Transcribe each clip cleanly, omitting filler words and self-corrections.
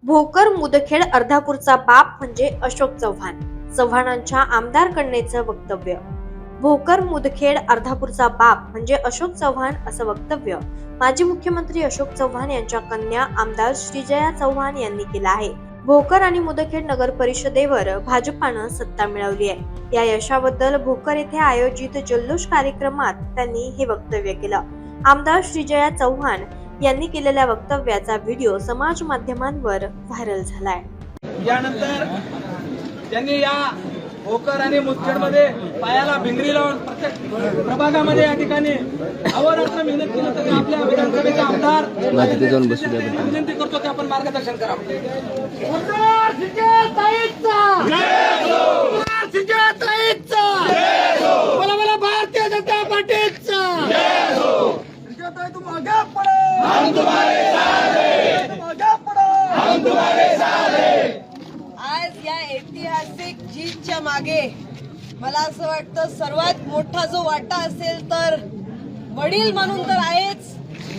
भोकर मुदखेड अर्धापूरचा बाप म्हणजे अशोक चव्हाण. चव्हाणांच्या आमदार कन्येचं वक्तव्य. भोकर मुदखेड अर्धापूरचा बाप म्हणजे अशोक चव्हाण असं वक्तव्य माजी मुख्यमंत्री अशोक चव्हाण यांच्या कन्या आमदार श्रीजया चव्हाण यांनी केलं आहे. भोकर आणि मुदखेड नगर परिषदेवर भाजपानं सत्ता मिळवली आहे. या यशाबद्दल भोकर येथे आयोजित जल्लोष कार्यक्रमात त्यांनी हे वक्तव्य केलं. आमदार श्रीजया चव्हाण यांनी केलेल्या वक्तव्याचा व्हिडिओ समाज माध्यमांवर व्हायरल झालाय. यानंतर त्यांनी या भोकर आणि मुदखेडमध्ये पायाला भिंगरी लावून प्रत्येक प्रभागामध्ये या ठिकाणी अहोरात्र मेहनत केली. तरी आपल्या विधानसभेचे आमदार विनंती करतो की आपण मार्गदर्शन करावं. मला भारतीय जनता पार्टीचा तुम आगे पढ़ो, हम तुम्हारे साथ हैं. तुम आगे पढ़ो, हम तुम्हारे साथ हैं. आज या ऐतिहासिक जीतच्या मागे मला असं वाटतं सर्वात मोठा जो वाटा असेल तर वडील म्हणून तर आहेच,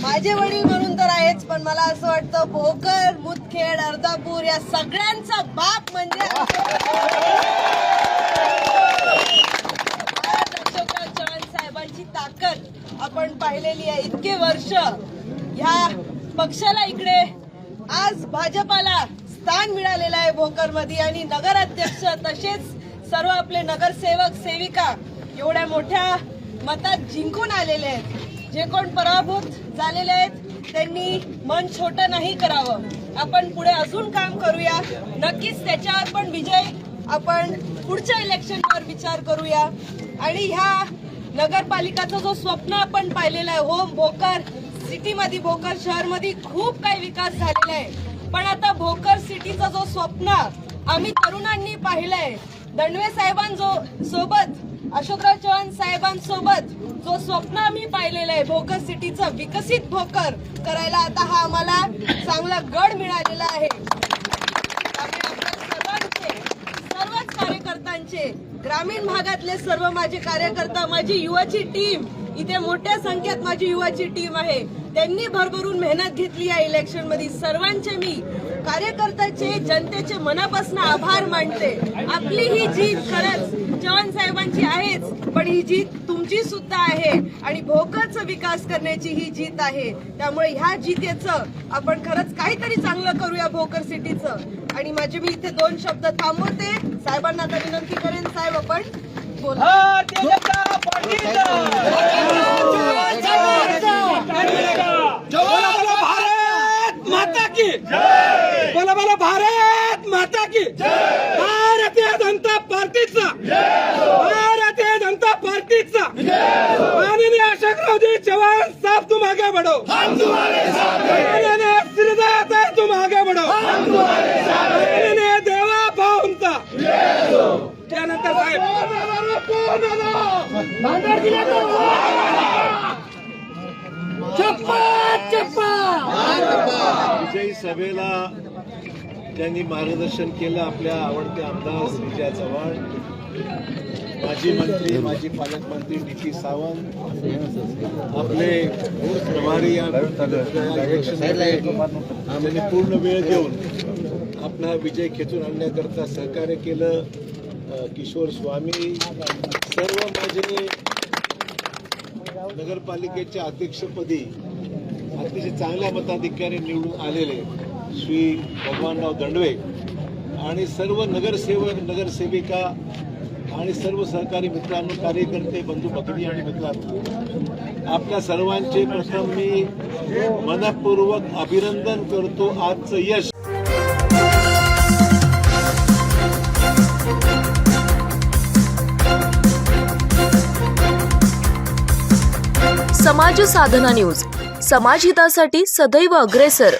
माझे वडील म्हणून तर आहेच, पण मला असं वाटतं भोकर, मुदखेड, अर्धापूर या सगळ्यांचा बाप म्हणजे अशोकराव चव्हाण साहेबांची ताकद आपण पाहिलेली आहे. इतके वर्ष ह्या पक्षाला इकडे आज भाजपाला स्थान मिळालेलं आहे भोकरमध्ये आणि नगराध्यक्ष तसेच सर्व आपले नगरसेवक सेविका एवढ्या मोठ्या मतात जिंकून आलेले आहेत. जे कोण पराभूत झालेले आहेत त्यांनी मन छोटं नाही करावं. आपण पुढे अजून काम करूया. नक्कीच त्याच्यावर पण विजय आपण पुढच्या इलेक्शनवर विचार करूया. आणि ह्या नगरपालिकाचं जो स्वप्न आपण पाहिलेलं आहे, होम भोकर सिटीमध्ये, भोकर शहरमध्ये खूप काही विकास झालेला आहे, पण आता भोकर सिटीचं जो स्वप्न आम्ही तरुणांनी पाहिलंय, दंडवे साहेबांसोबत, अशोकराव चव्हाण साहेबांसोबत जो स्वप्न आम्ही पाहिलेलं आहे भोकर सिटीचं विकसित भोकर करायला, आता हा आम्हाला चांगला गड मिळालेला आहे. सर्वच कार्यकर्त्यांचे, ग्रामीण भागातले सर्व माझे कार्यकर्ता, माझी युवाची टीम, इथे मोठ्या संख्येत माझी युवाची टीम आहे, त्यांनी भरभरून मेहनत घेतली या इलेक्शन मध्ये. सर्वांचे मी कार्यकर्त्याचे, जनतेचे मनापासून आभार मानते. आपली ही जीत खरंच चव्हाण साहेबांची आहेच, पण ही जीत तुमची सुद्धा आहे आणि भोकरचा विकास करण्याची ही जीत आहे. त्यामुळे ह्या जीतेचं आपण खरंच काहीतरी चांगलं करूया भोकर सिटीचं. आणि माझे मी इथे दोन शब्द थांबवते. साहेबांना आता विनंती करेन, साहेब आपण बोला. भारत माता की जय. बोला बोला भारत माता की जय. भारतीय जनता पार्टीचा, भारतीय जनता पार्टीचा माननीय अशोकरावजी चव्हाण साहब, तुम आगे बढ़ो, हम तुम्हारे साथ हैं. माननीय श्रीजया, तुम आगे बढ़ो, हम तुम्हारे साथ हैं. माननीय देवा भाऊंचा. त्यानंतर साहेब विजयी सभेला त्यांनी मार्गदर्शन केलं. आपल्या आवडते आमदार श्रीजया चव्हाण, माजी मंत्री, माजी पालकमंत्री डी.पी. सावंत, आपले प्रभारी या इलेक्शनमध्ये त्यांनी पूर्ण वेळ देऊन आपला विजय खेचून आणण्याकरता सहकार्य केलं. किशोर स्वामी, सर्व माझे नगरपालिकेच्या अध्यक्षपदी अतिशय चांगल्या मताधिकारी निवडून आलेले श्री भगवानराव दंडवे आणि सर्व नगरसेवक, नगरसेविका आणि सर्व सहकारी मित्रांनो, कार्यकर्ते, बंधू भगिनी आणि मित्रांनो, आपल्या सर्वांचे प्रथम मी मनपूर्वक अभिनंदन करतो. आजचं यश समाज साधना न्यूज, समाजहितासाठी सदैव अग्रेसर.